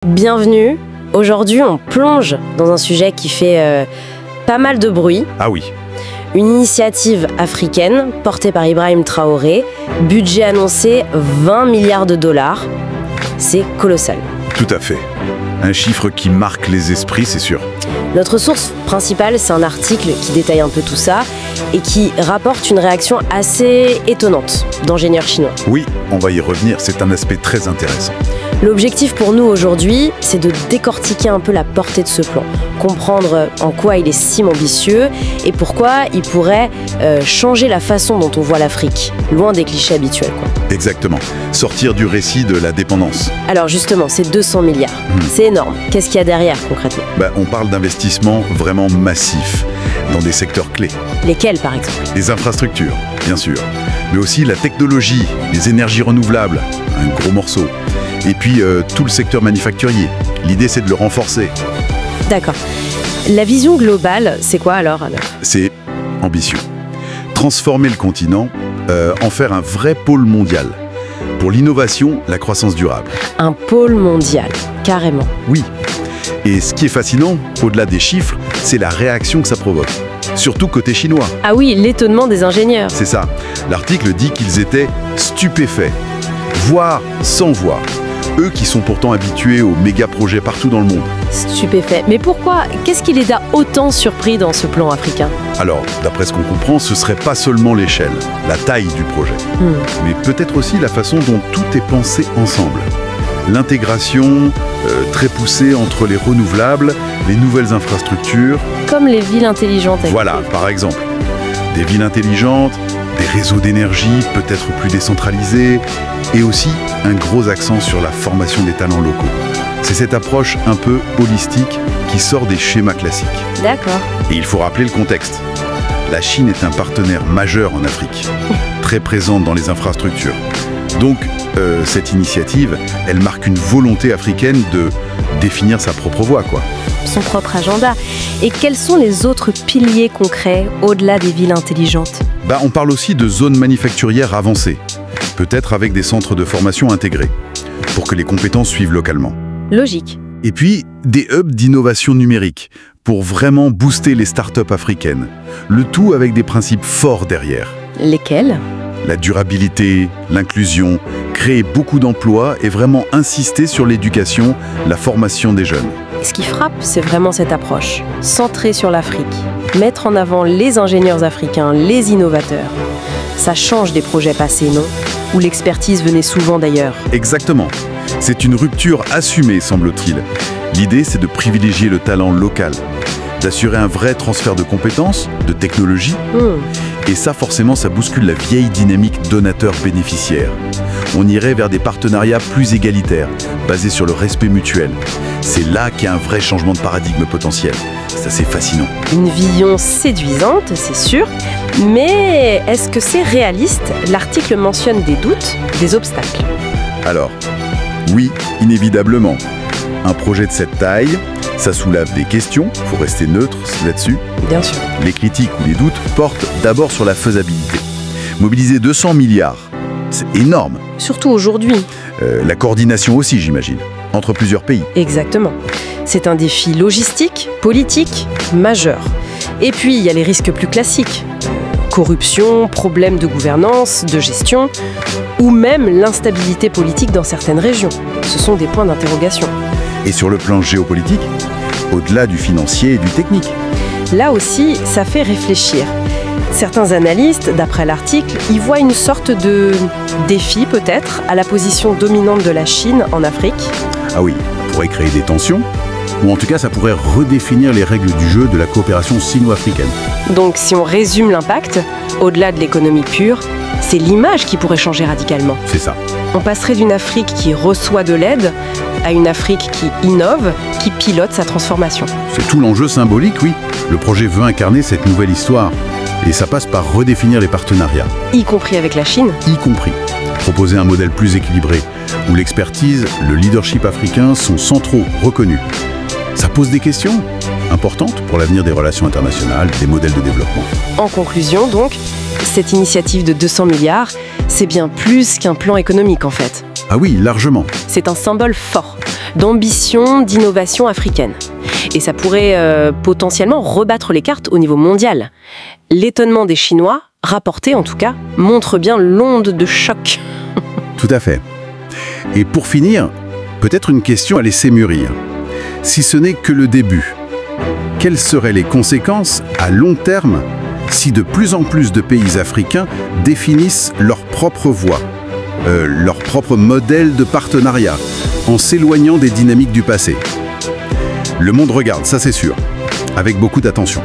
Bienvenue. Aujourd'hui, on plonge dans un sujet qui fait pas mal de bruit. Ah oui. Une initiative africaine portée par Ibrahim Traoré. Budget annoncé 20 milliards de dollars. C'est colossal. Tout à fait. Un chiffre qui marque les esprits, c'est sûr. Notre source principale, c'est un article qui détaille un peu tout ça et qui rapporte une réaction assez étonnante d'ingénieurs chinois. Oui, on va y revenir, c'est un aspect très intéressant. L'objectif pour nous aujourd'hui, c'est de décortiquer un peu la portée de ce plan, comprendre en quoi il est si ambitieux et pourquoi il pourrait changer la façon dont on voit l'Afrique, loin des clichés habituels, quoi. Exactement. Sortir du récit de la dépendance. Alors justement, c'est 200 milliards. C'est énorme. Qu'est-ce qu'il y a derrière concrètement ? On parle d'investissements vraiment massifs dans des secteurs clés. Lesquels par exemple ? Les infrastructures, bien sûr, mais aussi la technologie, les énergies renouvelables, un gros morceau. Et puis tout le secteur manufacturier. L'idée, c'est de le renforcer. D'accord. La vision globale, c'est quoi alors ? C'est ambitieux. Transformer le continent, en faire un vrai pôle mondial. Pour l'innovation, la croissance durable. Un pôle mondial, carrément. Oui. Et ce qui est fascinant, au-delà des chiffres, c'est la réaction que ça provoque. Surtout côté chinois. Ah oui, l'étonnement des ingénieurs. C'est ça. L'article dit qu'ils étaient stupéfaits, voire sans voix. Eux qui sont pourtant habitués aux méga-projets partout dans le monde. Stupéfait. Mais pourquoi ? Qu'est-ce qui les a autant surpris dans ce plan africain ? Alors, d'après ce qu'on comprend, ce serait pas seulement l'échelle, la taille du projet, mais peut-être aussi la façon dont tout est pensé ensemble. L'intégration très poussée entre les renouvelables, les nouvelles infrastructures. Comme les villes intelligentes. Voilà, par exemple. Des villes intelligentes, des réseaux d'énergie peut-être plus décentralisés, et aussi un gros accent sur la formation des talents locaux. C'est cette approche un peu holistique qui sort des schémas classiques. D'accord. Et il faut rappeler le contexte. La Chine est un partenaire majeur en Afrique, très présente dans les infrastructures. Donc, cette initiative, elle marque une volonté africaine de définir sa propre voie, quoi. Son propre agenda. Et quels sont les autres piliers concrets au-delà des villes intelligentes ? On parle aussi de zones manufacturières avancées, peut-être avec des centres de formation intégrés, pour que les compétences suivent localement. Logique. Et puis, des hubs d'innovation numérique, pour vraiment booster les startups africaines. Le tout avec des principes forts derrière. Lesquels ? La durabilité, l'inclusion, créer beaucoup d'emplois et vraiment insister sur l'éducation, la formation des jeunes. Ce qui frappe, c'est vraiment cette approche, centrée sur l'Afrique. Mettre en avant les ingénieurs africains, les innovateurs. Ça change des projets passés, non ? Où l'expertise venait souvent d'ailleurs. Exactement. C'est une rupture assumée, semble-t-il. L'idée, c'est de privilégier le talent local, d'assurer un vrai transfert de compétences, de technologie. Et ça, forcément, ça bouscule la vieille dynamique donateur-bénéficiaire. On irait vers des partenariats plus égalitaires, basés sur le respect mutuel. C'est là qu'il y a un vrai changement de paradigme potentiel. C'est assez fascinant. Une vision séduisante, c'est sûr. Mais est-ce que c'est réaliste ? L'article mentionne des doutes, des obstacles. Alors, oui, inévitablement. Un projet de cette taille, ça soulève des questions, il faut rester neutre là-dessus. Bien sûr. Les critiques ou les doutes portent d'abord sur la faisabilité. Mobiliser 200 milliards, c'est énorme. Surtout aujourd'hui. La coordination aussi, j'imagine, entre plusieurs pays. Exactement. C'est un défi logistique, politique, majeur. Et puis, il y a les risques plus classiques. Corruption, problèmes de gouvernance, de gestion, ou même l'instabilité politique dans certaines régions. Ce sont des points d'interrogation. Et sur le plan géopolitique, au-delà du financier et du technique. Là aussi, ça fait réfléchir. Certains analystes, d'après l'article, y voient une sorte de défi peut-être à la position dominante de la Chine en Afrique. Ah oui, ça pourrait créer des tensions, ou en tout cas ça pourrait redéfinir les règles du jeu de la coopération sino-africaine. Donc si on résume l'impact, au-delà de l'économie pure, c'est l'image qui pourrait changer radicalement. C'est ça. On passerait d'une Afrique qui reçoit de l'aide à une Afrique qui innove, qui pilote sa transformation. C'est tout l'enjeu symbolique, oui. Le projet veut incarner cette nouvelle histoire. Et ça passe par redéfinir les partenariats. Y compris avec la Chine ? Y compris. Proposer un modèle plus équilibré, où l'expertise, le leadership africain sont centraux, reconnus. Ça pose des questions importantes pour l'avenir des relations internationales, des modèles de développement. En conclusion, donc, cette initiative de 200 milliards, c'est bien plus qu'un plan économique en fait. Ah oui, largement. C'est un symbole fort. d'ambition, d'innovation africaine. Et ça pourrait potentiellement rebattre les cartes au niveau mondial. L'étonnement des Chinois, rapporté en tout cas, montre bien l'onde de choc. Tout à fait. Et pour finir, peut-être une question à laisser mûrir. Si ce n'est que le début, quelles seraient les conséquences à long terme si de plus en plus de pays africains définissent leur propre voie, leur propre modèle de partenariat, en s'éloignant des dynamiques du passé? Le monde regarde, ça c'est sûr, avec beaucoup d'attention.